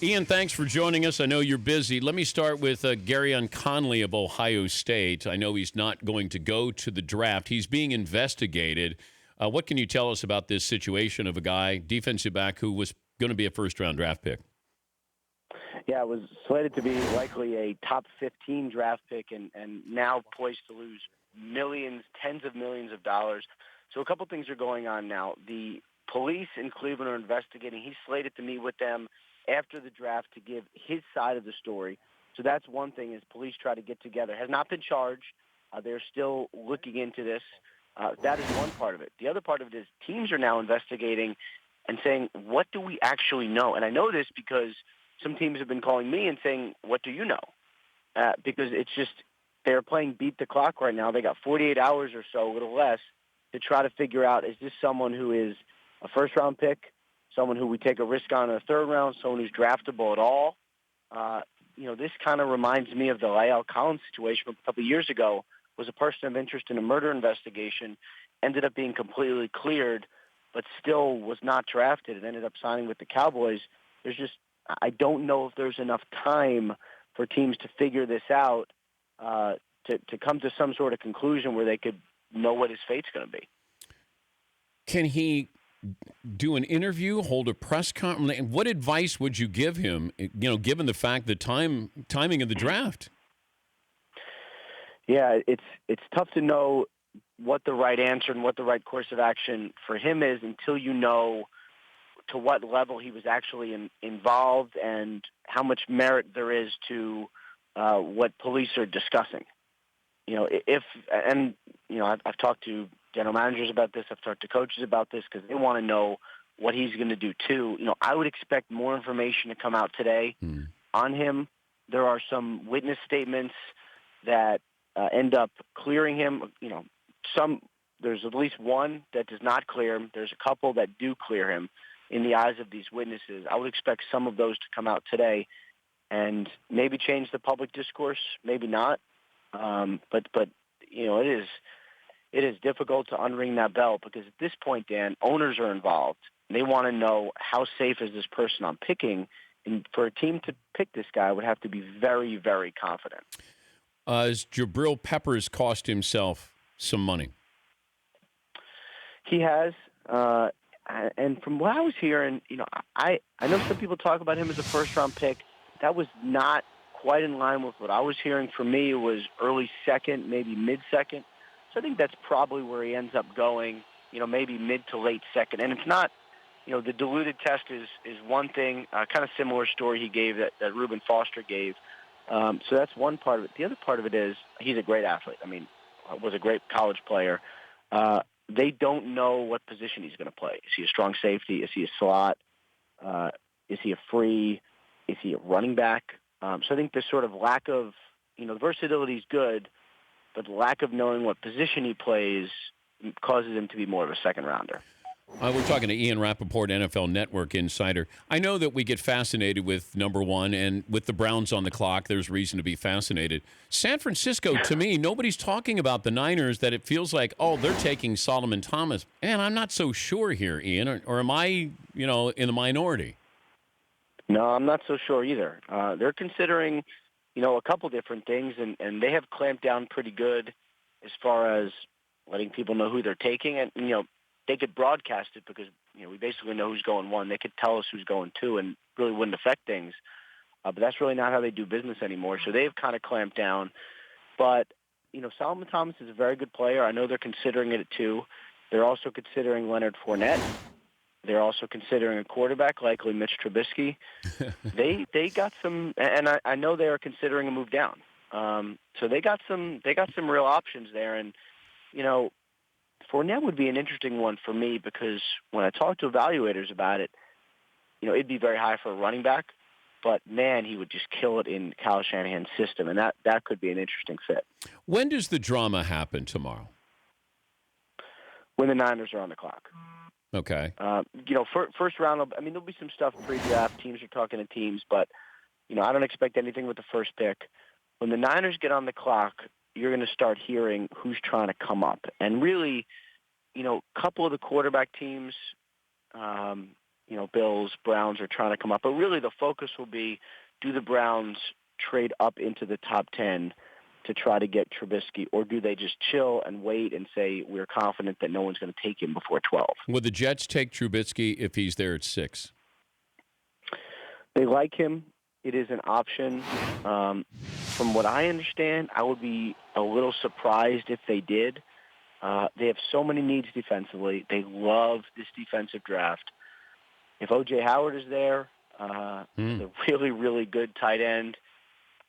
Ian, thanks for joining us. I know you're busy. Let me start with Garyon Conley of Ohio State. I know he's not going to go to the draft. He's being investigated. What can you tell us about this situation of a guy, defensive back, who was going to be a first-round draft pick? Yeah, it was slated to be likely a top 15 draft pick and now poised to lose millions, tens of millions of dollars. So a couple things are going on now. The police in Cleveland are investigating. He's slated to meet with them after the draft to give his side of the story. So that's one thing is police try to get together. Has not been charged. They're still looking into this. That is one part of it. The other part of it is teams are now investigating and saying, what do we actually know? And I know this because some teams have been calling me and saying, what do you know? Because it's just they're playing beat the clock right now. They got 48 hours or so, a little less, to try to figure out, is this someone who is a first-round pick, someone who we take a risk on in the third round, someone who's draftable at all? This kind of reminds me of the La'el Collins situation from a couple of years ago. Was a person of interest in a murder investigation, ended up being completely cleared, but still was not drafted and ended up signing with the Cowboys. I don't know if there's enough time for teams to figure this out to come to some sort of conclusion where they could know what his fate's going to be. Can he do an interview, hold a press conference? What advice would you give him, given the fact the timing of the draft? Yeah, it's tough to know what the right answer and what the right course of action for him is until you know to what level he was actually involved and how much merit there is to what police are discussing. I've talked to general managers about this. I've talked to coaches about this because they want to know what he's going to do too. I would expect more information to come out today on him. There are some witness statements that end up clearing him. There's at least one that does not clear him. There's a couple that do clear him in the eyes of these witnesses. I would expect some of those to come out today and maybe change the public discourse, maybe not. But it is difficult to unring that bell because at this point, Dan, owners are involved. They want to know how safe is this person I'm picking, and for a team to pick this guy would have to be very, very confident. Has Jabril Peppers cost himself some money? He has, and from what I was hearing, I know some people talk about him as a first-round pick. That was not quite in line with what I was hearing. For me, it was early second, maybe mid-second. So I think that's probably where he ends up going, maybe mid to late second. And it's not, the diluted test is one thing, kind of similar story he gave that Reuben Foster gave. So that's one part of it. The other part of it is he's a great athlete. I mean, was a great college player. They don't know what position he's going to play. Is he a strong safety? Is he a slot? Is he a free? Is he a running back? So I think this sort of lack of, the versatility is good, but the lack of knowing what position he plays causes him to be more of a second rounder. We're talking to Ian Rapoport, NFL Network insider. I know that we get fascinated with number one, and with the Browns on the clock, there's reason to be fascinated. San Francisco, to me, nobody's talking about the Niners, that it feels like, they're taking Solomon Thomas. And I'm not so sure here, Ian, or am I, in the minority? No, I'm not so sure either. They're considering, a couple different things, and they have clamped down pretty good as far as letting people know who they're taking. And, they could broadcast it because, we basically know who's going one. They could tell us who's going two and really wouldn't affect things. But that's really not how they do business anymore. So they've kind of clamped down. But, Solomon Thomas is a very good player. I know they're considering it too. They're also considering Leonard Fournette. They're also considering a quarterback, likely Mitch Trubisky. They got some, and I know they are considering a move down. So they got some real options there. And, Fournette would be an interesting one for me because when I talk to evaluators about it, it'd be very high for a running back, but man, he would just kill it in Kyle Shanahan's system, and that could be an interesting fit. When does the drama happen tomorrow? When the Niners are on the clock. Okay. First round, there'll be some stuff pre-draft. Teams are talking to teams, but, I don't expect anything with the first pick. When the Niners get on the clock, you're going to start hearing who's trying to come up. And really, a couple of the quarterback teams, Bills, Browns are trying to come up. But really the focus will be, do the Browns trade up into the top 10 to try to get Trubisky, or do they just chill and wait and say we're confident that no one's going to take him before 12? Would the Jets take Trubisky if he's there at 6? They like him. It is an option. From what I understand, I would be a little surprised if they did. They have so many needs defensively. They love this defensive draft. If O.J. Howard is there, the really, really good tight end,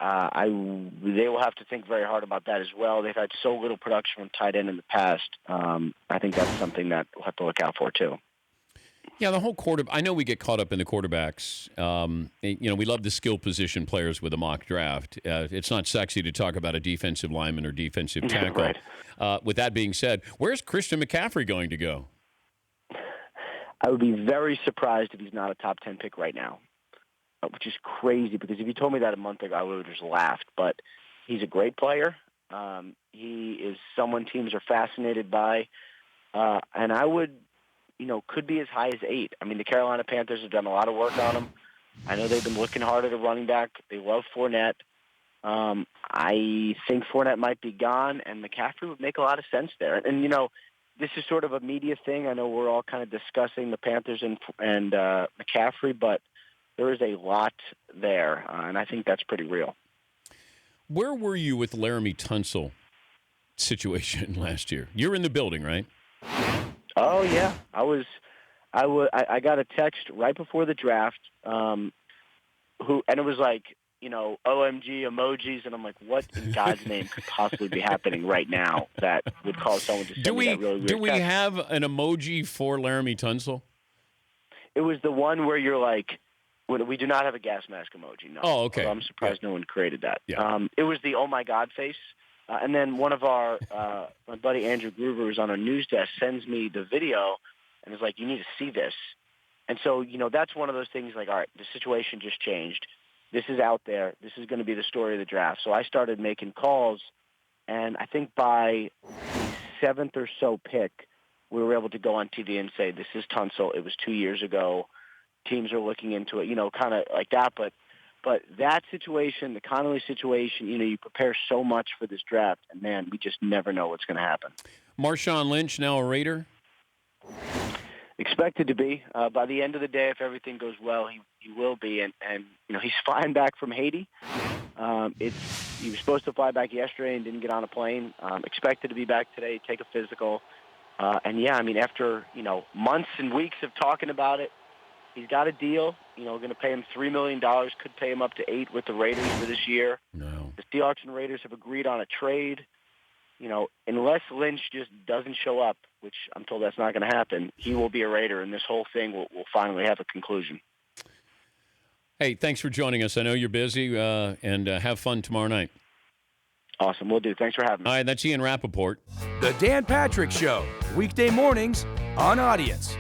they will have to think very hard about that as well. They've had so little production from tight end in the past. I think that's something that we'll have to look out for, too. Yeah, the whole I know we get caught up in the quarterbacks. We love the skill position players with a mock draft. It's not sexy to talk about a defensive lineman or defensive tackle. Right. With that being said, where's Christian McCaffrey going to go? I would be very surprised if he's not a top 10 pick right now, which is crazy because if you told me that a month ago, I would have just laughed. But he's a great player. He is someone teams are fascinated by. And I would, could be as high as 8. I mean, the Carolina Panthers have done a lot of work on him. I know they've been looking hard at a running back. They love Fournette. I think Fournette might be gone, and McCaffrey would make a lot of sense there. And this is sort of a media thing. I know we're all kind of discussing the Panthers and McCaffrey, but there is a lot there, and I think that's pretty real. Where were you with Laramie Tunsil situation last year? You're in the building, right? Oh yeah, I got a text right before the draft, and it was like, OMG emojis, and I'm like, what in God's name could possibly be happening right now that would cause someone to send me that really weird Do we text? have an emoji for Laramie Tunsil? It was the one where you're like, we do not have a gas mask emoji. No. Oh, okay. I'm surprised no one created that. Yeah. It was the oh my God face. And then one of our, my buddy Andrew Groover, who's on our news desk, sends me the video and is like, you need to see this. And so, that's one of those things like, all right, the situation just changed. This is out there. This is going to be the story of the draft. So I started making calls, and I think by the 7th or so pick, we were able to go on TV and say, this is Tunsil. It was 2 years ago. Teams are looking into it, kind of like that. But that situation, the Connolly situation, you prepare so much for this draft, and, man, we just never know what's going to happen. Marshawn Lynch, now a Raider? Expected to be. By the end of the day, if everything goes well, he will be. And he's flying back from Haiti. He was supposed to fly back yesterday and didn't get on a plane. Expected to be back today, take a physical. After, months and weeks of talking about it, he's got a deal. Going to pay him $3 million, could pay him up to $8 million with the Raiders for this year. No. The Seahawks and Raiders have agreed on a trade. Unless Lynch just doesn't show up, which I'm told that's not going to happen, he will be a Raider, and this whole thing will finally have a conclusion. Hey, thanks for joining us. I know you're busy, and have fun tomorrow night. Awesome. Will do. Thanks for having me. All right, that's Ian Rapoport. The Dan Patrick Show, weekday mornings on Audience.